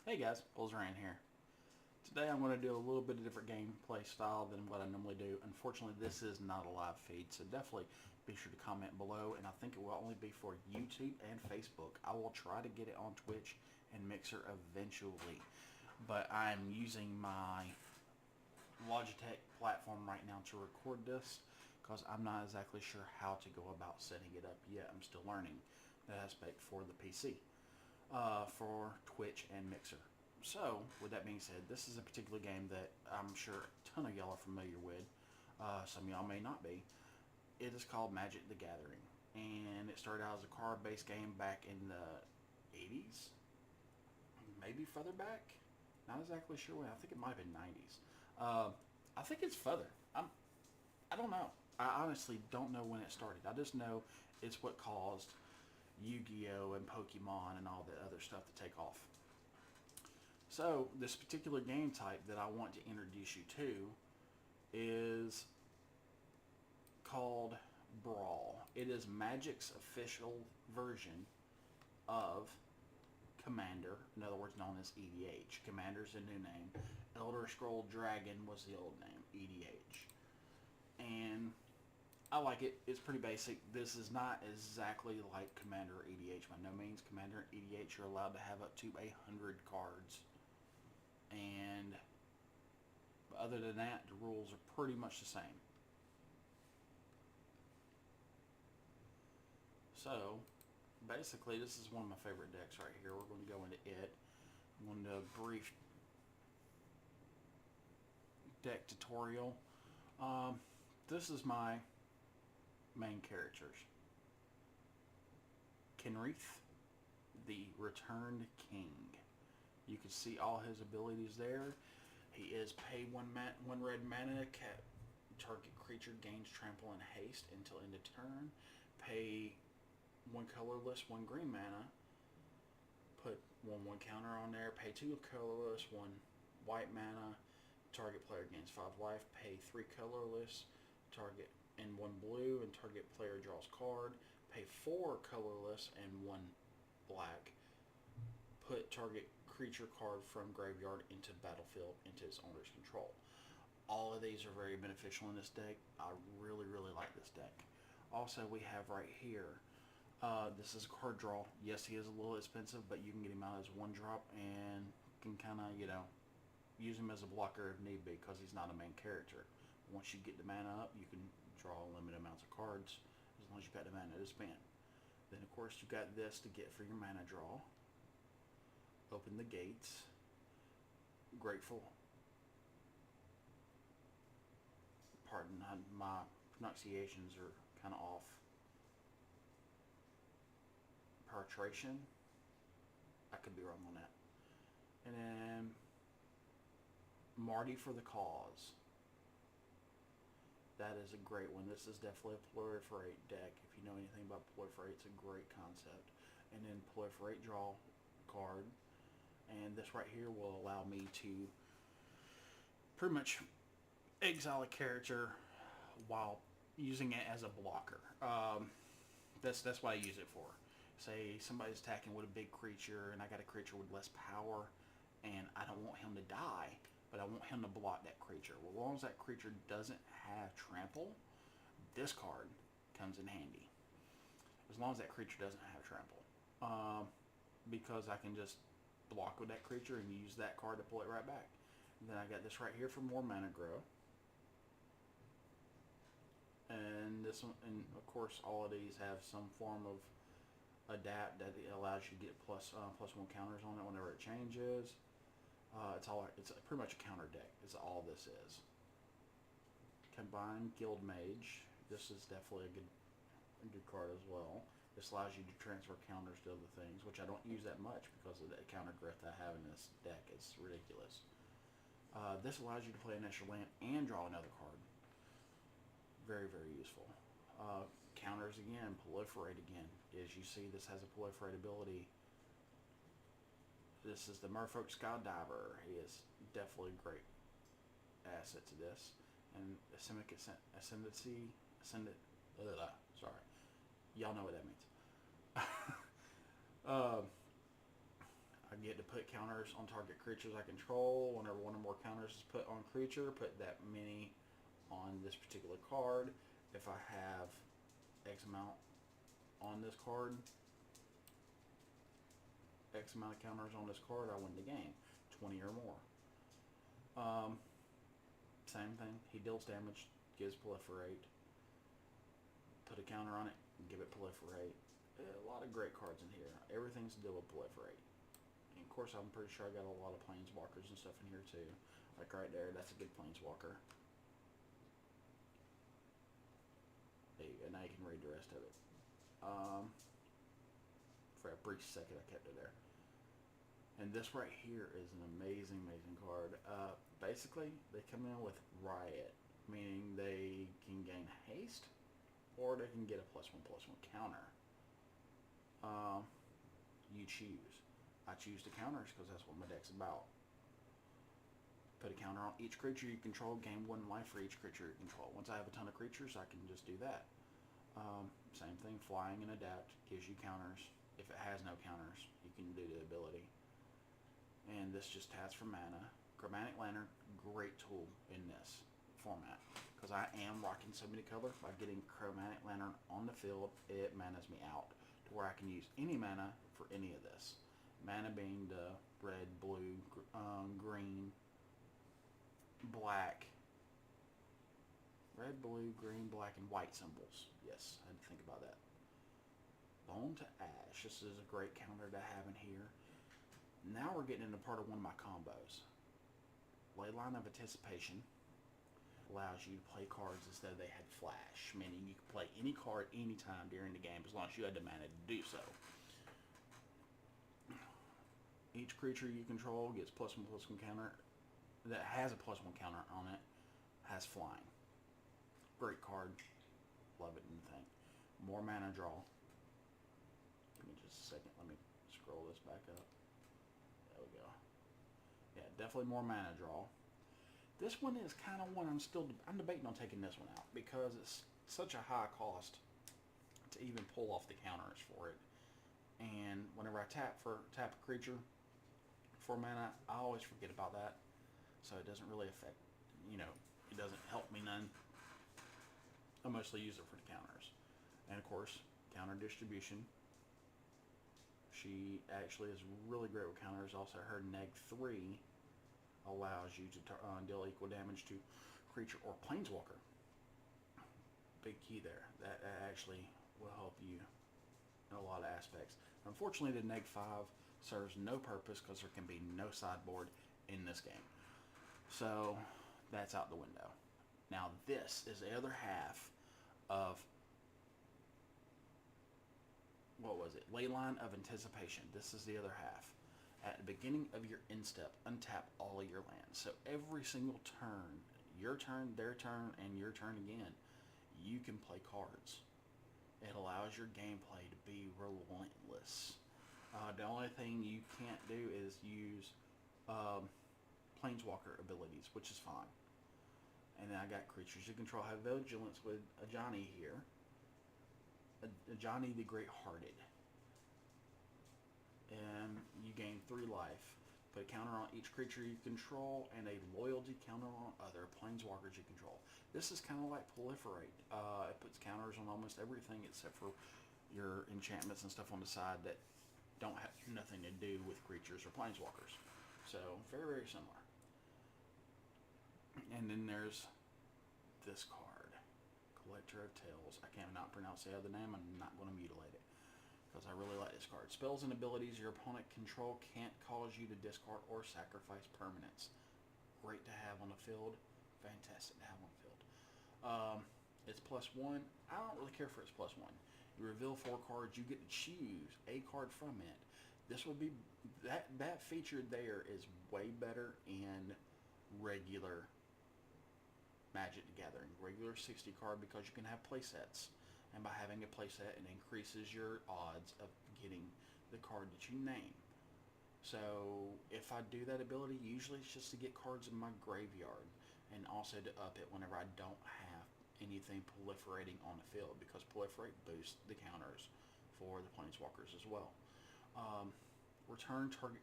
Hey guys, Wolfz Reign here. Today I'm going to do a little bit of different gameplay style than what I normally do. Unfortunately, this is not a live feed, so definitely be sure to comment below, and I think it will only be for YouTube and Facebook. I will try to get it on Twitch and Mixer eventually, but I'm using my Logitech platform right now to record this because I'm not exactly sure how to go about setting it up yet. I'm still learning that aspect for the PC. For Twitch and Mixer. So, with that being said, this is a particular game that I'm sure a ton of y'all are familiar with. Some of y'all may not be. It is called Magic the Gathering. And it started out as a card-based game back in the 80s? Maybe further back? Not exactly sure when. I think it might have been 90s. I think it's further. I don't know. I honestly don't know when it started. I just know it's what caused Yu-Gi-Oh! And Pokemon and all the other stuff to take off. So, this particular game type that I want to introduce you to is called Brawl. It is Magic's official version of Commander, in other words known as EDH. Commander's a new name. Elder Scroll Dragon was the old name, EDH. And I like it. It's pretty basic. This is not exactly like Commander or EDH by no means. Commander and EDH are allowed to have up to 100 cards. And other than that, the rules are pretty much the same. So, basically, this is one of my favorite decks right here. We're going to go into it. I'm going to do a brief deck tutorial. This is my main characters. Kenrith, the Returned King. You can see all his abilities there. He is pay one red mana, target creature gains trample and haste until end of turn. Pay one colorless, one green mana. Put one counter on there. Pay two colorless, one white mana. Target player gains 5 life. Pay 3 colorless. Target and 1 blue, and target player draws card. Pay 4 colorless and 1 black. Put target creature card from graveyard into battlefield into its owner's control. All of these are very beneficial in this deck. I really like this deck. Also, we have right here, this is a card draw. Yes, he is a little expensive, but you can get him out as 1 drop and can kind of, use him as a blocker if need be because he's not a main character. Once you get the mana up, you can draw limited amounts of cards as long as you've got the mana to spend. Then, of course, you've got this to get for your mana draw. Open the gates. Grateful. Pardon, my pronunciations are kind of off. Penetration. I could be wrong on that. And then Marty for the Cause. That is a great one. This is definitely a proliferate deck. If you know anything about proliferate, it's a great concept. And then proliferate, draw card. And this right here will allow me to pretty much exile a character while using it as a blocker. That's what I use it for. Say somebody's attacking with a big creature and I got a creature with less power and I don't want him to die, but I want him to block that creature. Well, as long as that creature doesn't have trample, this card comes in handy. As long as that creature doesn't have trample. Because I can just block with that creature and use that card to pull it right back. And then I got this right here for more mana grow. And this one, and of course all of these have some form of adapt that allows you to get plus 1 counters on it whenever it changes. It's pretty much a counter deck. It's all this is. Combined Guild Mage. This is definitely a good card as well. This allows you to transfer counters to other things, which I don't use that much because of the counter grift I have in this deck. It's ridiculous. This allows you to play an extra land and draw another card. Very useful. Counters again, proliferate again. As you see, this has a proliferate ability. This is the Merfolk Skydiver. He is definitely a great asset to this. And Ascendancy, sorry. Y'all know what that means. I get to put counters on target creatures I control. Whenever one or more counters is put on creature, put that many on this particular card. If I have X amount on this card, X amount of counters on this card, I win the game. 20 or more. Same thing. He deals damage, gives proliferate. Put a counter on it, give it proliferate. A lot of great cards in here. Everything's to deal with proliferate. And of course, I'm pretty sure I got a lot of planeswalkers and stuff in here too. Like right there, that's a big planeswalker. There you go. Now you can read the rest of it. For a brief second, I kept it there. And this right here is an amazing, amazing card. Basically, they come in with Riot, meaning they can gain haste, or they can get a +1/+1 counter. You choose. I choose the counters because that's what my deck's about. Put a counter on each creature you control, gain 1 life for each creature you control. Once I have a ton of creatures, I can just do that. Same thing, flying and adapt gives you counters. If it has no counters, you can do the ability. And this just taps for mana. Chromatic Lantern, great tool in this format. Because I am rocking so many colors, by getting Chromatic Lantern on the field, it manas me out. To where I can use any mana for any of this. Mana being the red, blue, green, black. Red, blue, green, black, and white symbols. Yes, I had to think about that. Bone to Ash. This is a great counter to have in here. Now we're getting into part of one of my combos. Leyline of Anticipation allows you to play cards as though they had flash, meaning you can play any card anytime during the game as long as you had the mana to do so. Each creature you control gets +1/+1 counter that has a +1 counter on it, has flying. Great card. Love it in the thing. More mana draw. Give me just a second. Let me scroll this back up. There we go. Yeah, definitely more mana draw. This one is kind of one I'm debating on taking this one out because it's such a high cost to even pull off the counters for it. And whenever I tap a creature for mana, I always forget about that. So it doesn't really affect, it doesn't help me none. I mostly use it for the counters. And of course, counter distribution. She actually is really great with counters. Also, her -3 allows you to deal equal damage to creature or planeswalker. Big key there. That actually will help you in a lot of aspects. Unfortunately, the -5 serves no purpose because there can be no sideboard in this game. So that's out the window. Now this is the other half of, what was it? Leyline of Anticipation. This is the other half. At the beginning of your end step, untap all of your lands. So every single turn, your turn, their turn, and your turn again, you can play cards. It allows your gameplay to be relentless. The only thing you can't do is use planeswalker abilities, which is fine. And then I got creatures you control. I have Vigilance with Ajani here. Ajani the Great-Hearted. And you gain 3 life. Put a counter on each creature you control and a loyalty counter on other planeswalkers you control. This is kind of like Proliferate. It puts counters on almost everything except for your enchantments and stuff on the side that don't have nothing to do with creatures or planeswalkers. So very, very similar. And then there's this card, Collector of Tales. I cannot pronounce the other name. I'm not going to mutilate it because I really like this card. Spells and abilities your opponent control can't cause you to discard or sacrifice permanents. Great to have on the field. Fantastic to have on the field. It's +1. I don't really care for its +1. You reveal 4 cards. You get to choose a card from it. This would be that feature there is way better in regular Magic the Gathering, regular 60 card, because you can have play sets, and by having a play set, it increases your odds of getting the card that you name. So if I do that ability, usually it's just to get cards in my graveyard, and also to up it whenever I don't have anything proliferating on the field, because proliferate boosts the counters for the planeswalkers as well. Return target